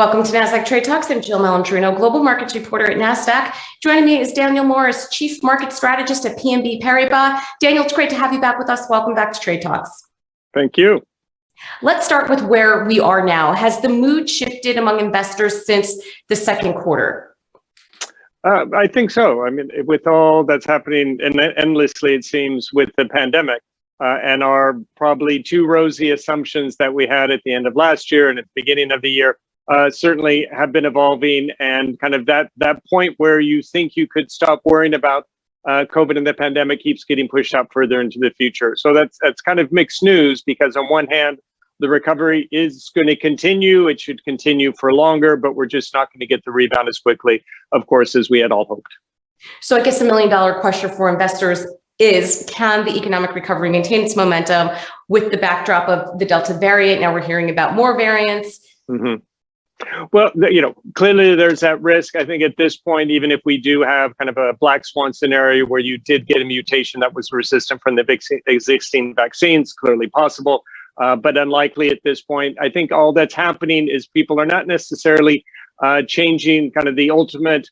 Welcome to Nasdaq Trade Talks. I'm Jill Malandrino, Global Markets Reporter at Nasdaq. Joining me is Daniel Morris, Chief Market Strategist at BNP Paribas. Daniel, it's great to have you back with us. Welcome back to Trade Talks. Thank you. Let's start with where we are now. Has the mood shifted among investors since the second quarter? I think so. I mean, with all that's happening endlessly, it seems, with the pandemic and our probably too rosy assumptions that we had at the end of last year and at the beginning of the year, certainly have been evolving, and kind of that point where you think you could stop worrying about COVID and the pandemic keeps getting pushed out further into the future. So that's kind of mixed news, because on one hand, the recovery is going to continue. It should continue for longer, but we're just not going to get the rebound as quickly, of course, as we had all hoped. So I guess the million-dollar question for investors is, can the economic recovery maintain its momentum with the backdrop of the Delta variant? Now we're hearing about more variants. Mm-hmm. Well, clearly there's that risk. I think at this point, even if we do have kind of a black swan scenario where you did get a mutation that was resistant from the existing vaccines, clearly possible, but unlikely at this point. I think all that's happening is people are not necessarily changing kind of the ultimate,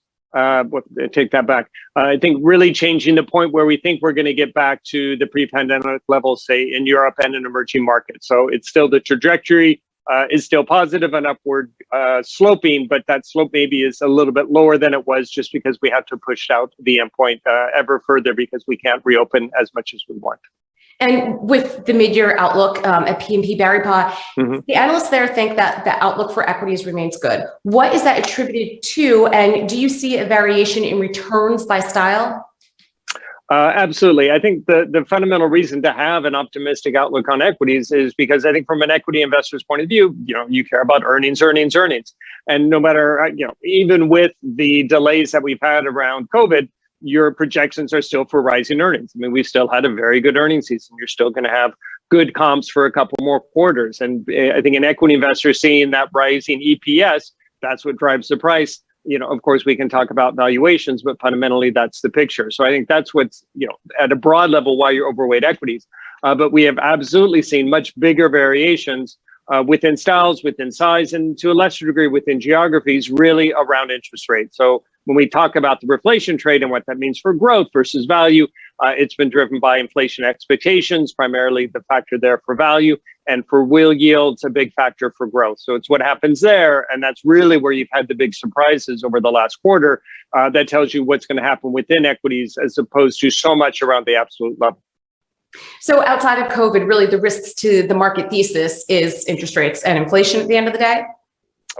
take that back. I think really changing the point where we think we're going to get back to the pre-pandemic levels, say in Europe and in emerging markets. So it's still, the trajectory is still positive and upward sloping, but that slope maybe is a little bit lower than it was, just because we have to push out the endpoint ever further because we can't reopen as much as we want. And with the mid-year outlook at BNP Paribas, the analysts there think that the outlook for equities remains good. What is that attributed to? And do you see a variation in returns by style? Absolutely. I think the fundamental reason to have an optimistic outlook on equities is because I think from an equity investor's point of view, you care about earnings. And no matter, even with the delays that we've had around COVID, your projections are still for rising earnings. I mean, we've still had a very good earnings season. You're still going to have good comps for a couple more quarters. And I think an equity investor seeing that rising EPS, that's what drives the price. Of course, we can talk about valuations, but fundamentally, that's the picture. So I think that's what's, at a broad level, why you're overweight equities. But we have absolutely seen much bigger variations within styles, within size, and to a lesser degree within geographies, really around interest rates. So when we talk about the reflation trade and what that means for growth versus value, it's been driven by inflation expectations, primarily the factor there for value, and for real yields, a big factor for growth. So it's what happens there, and that's really where you've had the big surprises over the last quarter. That tells you what's going to happen within equities, as opposed to so much around the absolute level. So outside of COVID, really the risks to the market thesis is interest rates and inflation at the end of the day?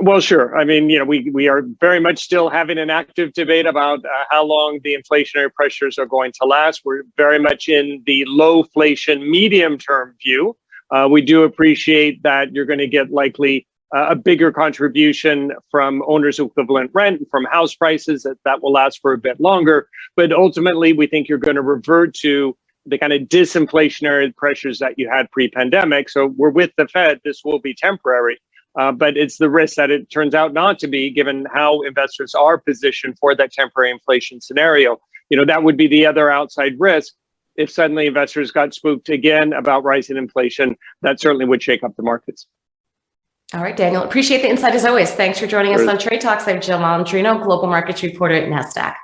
Well, sure. I mean, we are very much still having an active debate about how long the inflationary pressures are going to last. We're very much in the low-flation, medium-term view. We do appreciate that you're going to get likely a bigger contribution from owner's equivalent rent, from house prices, that will last for a bit longer. But ultimately, we think you're going to revert to the kind of disinflationary pressures that you had pre-pandemic. So we're with the Fed. This will be temporary. But it's the risk that it turns out not to be, given how investors are positioned for that temporary inflation scenario. That would be the other outside risk. If suddenly investors got spooked again about rising inflation, that certainly would shake up the markets. All right, Daniel, appreciate the insight as always. Thanks for joining us on Trade Talks. I'm Jill Malandrino, Global Markets Reporter at Nasdaq.